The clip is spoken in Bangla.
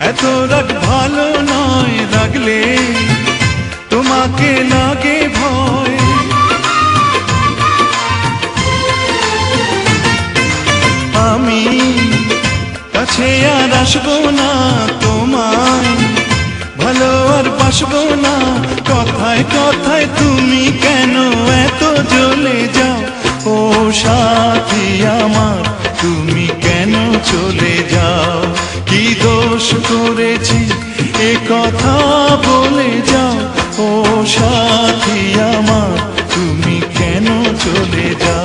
এত রাগ ভালো নয়, রাগলে তোমাকে লাগে ভয়। আমি কাছে আর আসবো না, তোমায় ভালো আর বাসবো না। কথায় কথায় তুমি কেন এত জ্বলে যাও, ও সাথী আমার তুমি কেন চলে যাও। কি দোষ করেছি এ কথা বলে যাও, ও সাথী আমার তুমি কেন চলে যাও।